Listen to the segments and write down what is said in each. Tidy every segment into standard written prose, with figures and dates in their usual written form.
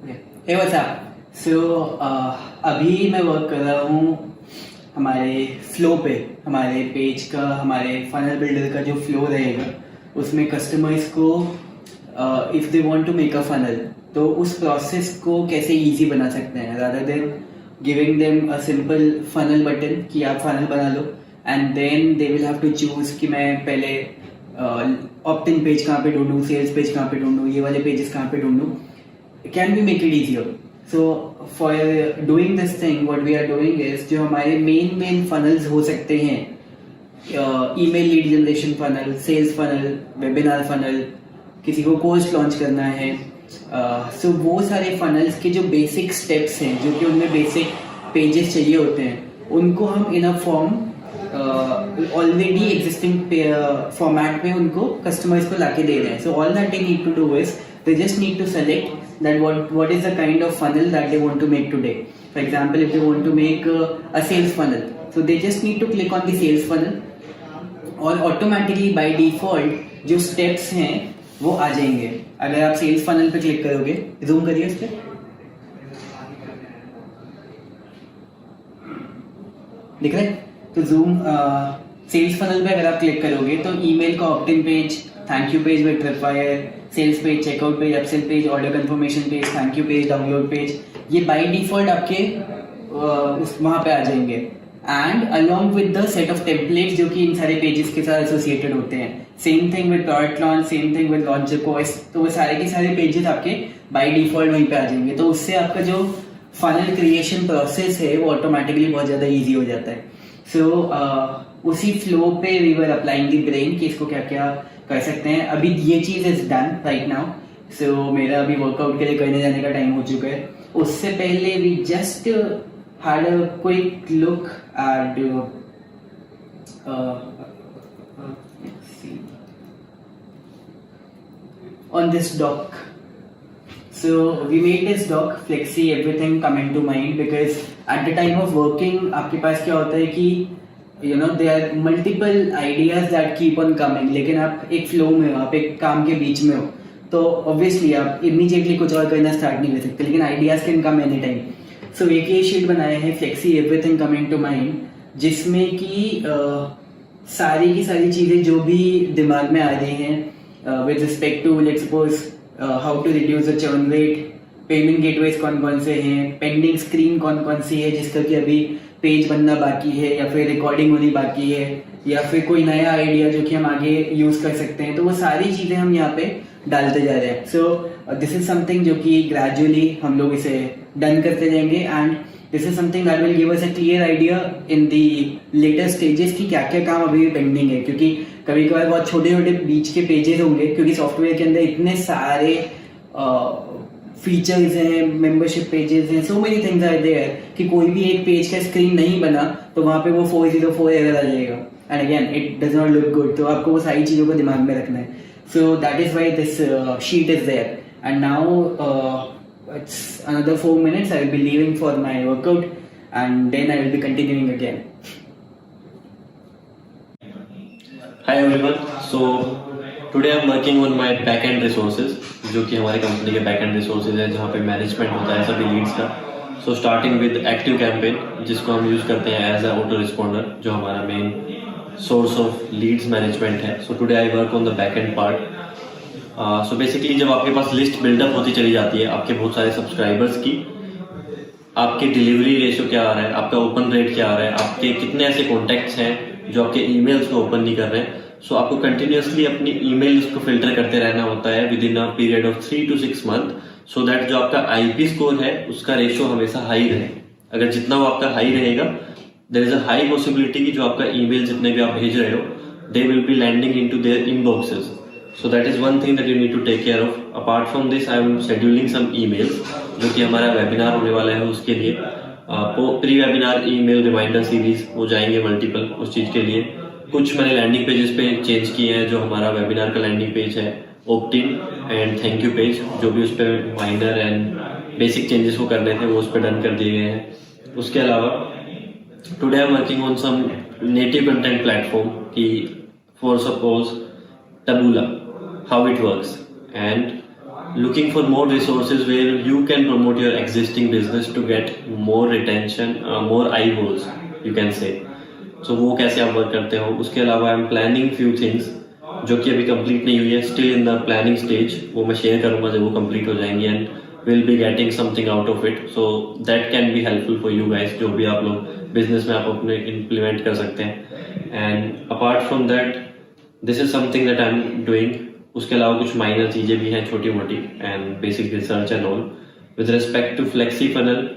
Hey what's up. सो अभी मैं work कर रहा हूँ हमारे फ्लो पे, हमारे पेज का, हमारे फनल बिल्डर का जो फ्लो रहेगा उसमें कस्टमर्स को if they want to make a funnel तो उस प्रोसेस को कैसे इजी बना सकते हैं, rather than giving them a simple funnel button कि आप फनल बना लो and then they will have to choose कि मैं पहले ऑप्ट इन पेज कहाँ पे ढूंढूं, सेल्स पेज कहाँ पे ढूंढूं, ये वाले पेजेस कहाँ पे ढूंढूं। Can we make it easier? So for doing this thing, what we are doing is जो हमारे मेन funnels हो सकते हैं, email lead generation funnel, sales funnel, webinar funnel, किसी को कोर्स लॉन्च करना है, सो वो सारे फनल्स के जो बेसिक स्टेप्स हैं, जो कि उनमें बेसिक पेजेस चाहिए होते हैं, उनको हम इन a form already existing format में उनको कस्टमर्स को लाके दे रहे हैं. So all that they need to do is they just need to select that what is the kind of funnel that they want to make today. For example, if they want to make a sales funnel, so they just need to click on the sales funnel और automatically by default जो steps हैं वो आ जाएंगे. अगर आप sales funnel पे click करोगे, zoom करिए उस पर, दिख रहा है? तो zoom sales funnel पे अगर आप क्लिक करोगे तो email का opt-in page, thank you page with tripwire, sales page, checkout page, upsell page, order confirmation page, thank you page, download page, ये बाय डिफॉल्ट आपके वहां पे आ जाएंगे and along with the set of templates जो कि इन सारे पेजेस के साथ एसोसिएटेड होते हैं. Same thing with product launch, same thing with launch course, तो वो सारे के सारे पेजेस आपके बाय डिफॉल्ट वहीं पे आ जाएंगे. तो उससे आपका जो फनल क्रिएशन प्रोसेस है वो ऑटोमेटिकली बहुत ज्यादा ईजी हो जाता है. सो उसी फ्लो पे we were applying the brain कि इसको क्या क्या कर सकते हैं. अभी ये चीज इज डन राइट नाउ. सो मेरा अभी वर्कआउट के लिए करने जाने का टाइम हो चुका है. उससे पहले we just had a quick look at on this doc. So we made this doc, flexi, everything coming to mind because at the time of working आपके पास क्या होता है कि there are multiple ideas that keep on coming, लेकिन आप एक flow में हो, आप एक काम के बीच में हो, तो ऑब्वियसली आप इमीडिएटली कुछ और करना स्टार्ट नहीं कर सकते, लेकिन ideas can come any time. So एक ये शीट बनाया है, flexi everything coming to mind, जिसमें कि सारी की सारी चीज़ें जो भी दिमाग में आ रही हैं with respect to let's suppose how to reduce the churn rate, payment gateways कौन कौन से हैं, पेंडिंग स्क्रीन कौन कौन सी है जिसका कि अभी पेज बनना बाकी है या फिर रिकॉर्डिंग होनी बाकी है, या फिर कोई नया आइडिया जो कि हम आगे यूज कर सकते हैं, तो वो सारी चीजें हम यहाँ पे डालते जा रहे हैं. सो दिस इज समथिंग जो कि ग्रेजुअली हम लोग इसे डन करते जाएंगे and this is something that will give us a clear idea in the later stages कि क्या क्या काम अभी भी पेंडिंग है. क्योंकि कभी कभार बहुत छोटे छोटे बीच के पेजेस होंगे, क्योंकि सॉफ्टवेयर के अंदर इतने सारे फीचर्स हैं, मेंबरशिप पेजेस हैं, so many things are there कि कोई भी एक पेज का स्क्रीन नहीं बना तो वहां पे वो 404 एरर आ जाएगा and again it does not look good. तो आपको वो सारी चीजों को दिमाग में रखना है. So that is why this sheet is there and now it's another 4 minutes I will be leaving for my workout and then I will be continuing again. Hi everyone. So today I am working on my back end resources, जो कि हमारे company के back end resources है जहाँ पे management होता है सभी लीड्स का. So starting with active campaign, जिसको हम यूज करते हैं एज अ ऑटो रिस्पॉन्डर, जो हमारा main source of leads management है. So today I work on the back end part. So basically जब आपके पास लिस्ट बिल्डअप होती चली जाती है आपके बहुत सारे सब्सक्राइबर्स की, आपके डिलीवरी रेशियो क्या आ रहा है, आपका ओपन रेट क्या आ रहा है, आपके कितने ऐसे कॉन्टैक्ट्स हैं जो आपके ईमेल्स को ओपन नहीं कर रहे हैं. सो आपको कंटिन्यूअसली अपनी ईमेल लिस्ट को फिल्टर करते रहना होता है with in a period of 3 to 6 months, so that जो आपका आईपी स्कोर है उसका रेशियो हमेशा हाई रहे. अगर जितना वो आपका हाई रहेगा, there is a high possibility कि जो आपका ईमेल जितने भी आप भेज रहे हो they will be landing into their inboxes. So that is one thing that you need to take care of. Apart from this I am scheduling some emails, जो कि हमारा वेबिनार होने वाला है उसके लिए. Pre webinar email reminder series वो जाएंगे मल्टीपल उस चीज के लिए. कुछ मैंने लैंडिंग पेजेस पे चेंज किए हैं. जो हमारा वेबिनार का लैंडिंग पेज है, ओप्ट-इन एंड थैंक यू पेज, जो भी उस पर माइनर एंड बेसिक चेंजेस वो करने थे वो उस पर डन कर दिए गए हैं. उसके अलावा today I am working on some native content platform की for suppose Taboola, how it works, and looking for more resources where you can promote your existing business to get more retention, more eyeballs, you can say. So वो कैसे आप work करते हो. उसके अलावा I am planning few things जो कि अभी कंप्लीट नहीं हुई है, still in the planning stage. वो मैं शेयर करूँगा जब वो कंप्लीट हो जाएंगी and will be getting something out of it. So that can be helpful for you guys, जो भी आप लोग बिजनेस में आप अपने इम्प्लीमेंट कर सकते हैं. And apart from that this is something that I am doing. उसके अलावा कुछ माइनर चीज़ें भी हैं छोटी मोटी and basic research and all. With respect to flexi funnel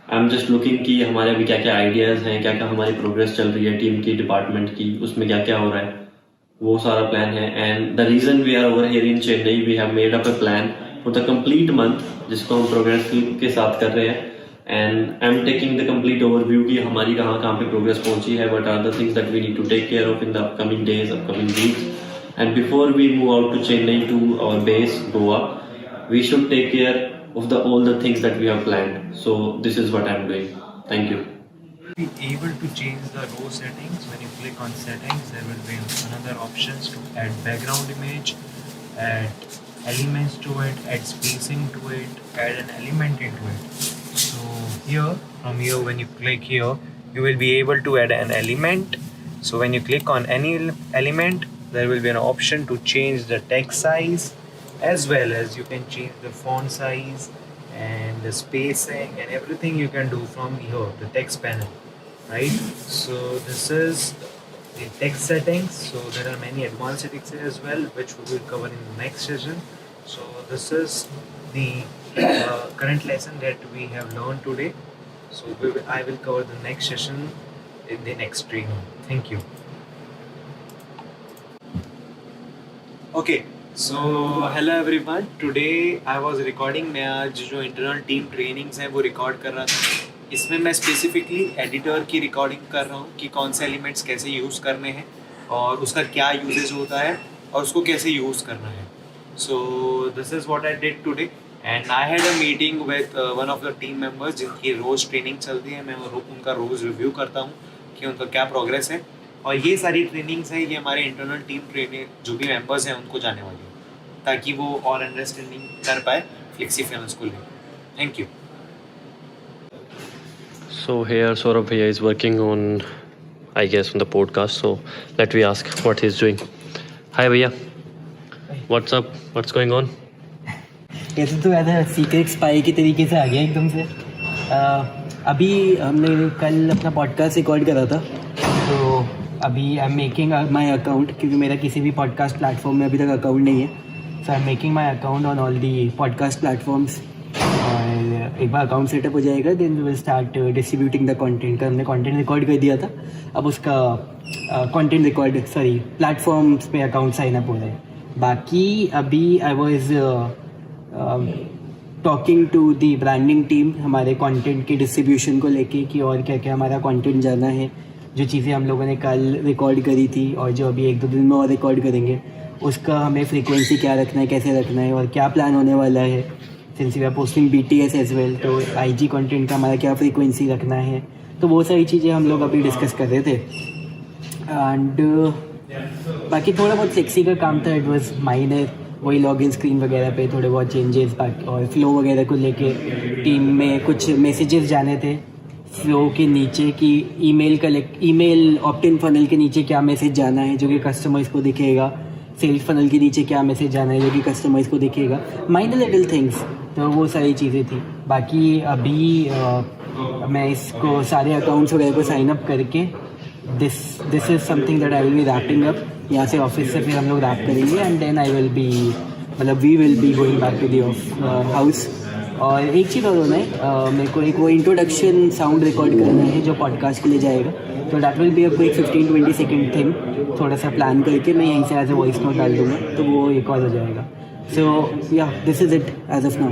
I am just looking कि हमारे अभी क्या क्या आइडियाज़ हैं, क्या क्या हमारी प्रोग्रेस चल रही है टीम की, डिपार्टमेंट की, उसमें क्या क्या हो रहा है, वो सारा प्लान है. And the reason we are over here in Chennai, we have made up a plan for the complete month जिसको हम प्रोग्रेस के साथ कर रहे हैं. And I am taking the complete overview कि हमारी कहाँ कहाँ पे प्रोग्रेस पहुंची है, what are the things that we need to take care of in the upcoming days, upcoming weeks. And before we move out to Chennai to our base Goa, we should take care of all the things that we have planned. So this is what I'm doing. Thank you. Be able to change the row settings. When you click on settings, there will be another options to add background image, add elements to it, add spacing to it, add an element into it. So here, from here, when you click here, you will be able to add an element. So when you click on any element, there will be an option to change the text size, as well as you can change the font size and the spacing and everything you can do from here, the text panel, right? So this is the text settings. So there are many advanced settings as well, which we will cover in the next session. So this is the current lesson that we have learned today. So I will cover the next session in the next training. Thank you. Okay, so hello everyone. Today I was recording. मैं आज जो internal team trainings हैं वो record कर रहा था. इसमें मैं स्पेसिफिकली एडिटर की रिकॉर्डिंग कर रहा हूँ कि कौन से एलिमेंट्स कैसे यूज़ करने हैं और उसका क्या यूजेज होता है और उसको कैसे यूज़ करना है. So this is what I did today and I had a meeting with one of the team members जिनकी रोज़ ट्रेनिंग चलती है. मैं उनका रोज़ रिव्यू करता हूँ कि उनका क्या प्रोग्रेस है. और ये सारी ट्रेनिंग्स हैं ये हमारे इंटरनल टीम ट्रेनिंग जो भी मेंबर्स हैं उनको जाने वाली है ताकि वो और अंडरस्टैंडिंग कर पाए फ्लेक्सी फाइनेंस को लेकर. Thank you. So here Saurabh Bhaiya is working on, I guess, on the podcast. So let me ask what he's doing. Hi Bhaiya. What's up? What's going on? कैसे तो ऐसा secret spy की तरीके से आ गया एकदम से. अभी हमने कल अपना पॉडकास्ट रिकॉर्ड करा था तो अभी आई एम मेकिंग माई अकाउंट क्योंकि मेरा किसी भी पॉडकास्ट प्लेटफॉर्म में अभी तक अकाउंट नहीं है. So I am making my account on all the podcast platforms. और एक बार अकाउंट सेटअप हो जाएगा then we will start distributing the content. का हमने कंटेंट रिकॉर्ड कर दिया था, अब उसका कंटेंट रिकॉर्ड प्लेटफॉर्म्स पे अकाउंट साइन अप हो रहा है. बाकी अभी I was talking to the branding team हमारे कंटेंट के डिस्ट्रीब्यूशन को लेके कि और क्या क्या हमारा कंटेंट जाना है. जो चीज़ें हम लोगों ने कल रिकॉर्ड करी थी और जो अभी 1-2 दिन में और रिकॉर्ड करेंगे उसका हमें फ्रीक्वेंसी क्या रखना है, कैसे रखना है और क्या प्लान होने वाला है. Since we are posting BTS as well, तो IG कंटेंट का हमारा क्या फ्रीक्वेंसी रखना है. तो वो सारी चीज़ें हम लोग अभी डिस्कस कर रहे थे. एंड बाकी थोड़ा बहुत फ्लेक्सी का काम था. इट वॉज माइनर, वही लॉगिन स्क्रीन वगैरह पे थोड़े बहुत चेंजेस बाकी और फ्लो वगैरह को लेके टीम में कुछ मैसेजेस जाने थे फ्लो के नीचे कि ईमेल ऑप्ट-इन फनल के नीचे क्या मैसेज जाना है जो कि कस्टमर्स को दिखेगा, सेल्स फनल के नीचे क्या मैसेज जाना है जो कि कस्टमर्स को दिखेगा. माइनर लिटिल थिंग्स, तो वो सारी चीज़ें थी. बाकी अभी मैं इसको सारे अकाउंट्स वगैरह को साइन अप करके this is something that I will be wrapping up. यहाँ से ऑफिस से फिर हम लोग रैप करेंगे and then I will be we will be going back to the house. और एक चीज़ और होना है, मेरे को एक वो इंट्रोडक्शन साउंड रिकॉर्ड करना है जो पॉडकास्ट के लिए जाएगा. तो that will be a quick 15-20 second thing. थोड़ा सा प्लान करके मैं यहीं से एज ए वॉइस नोट डाल दूँगा तो वो एक और हो जाएगा. So yeah this is it as of now.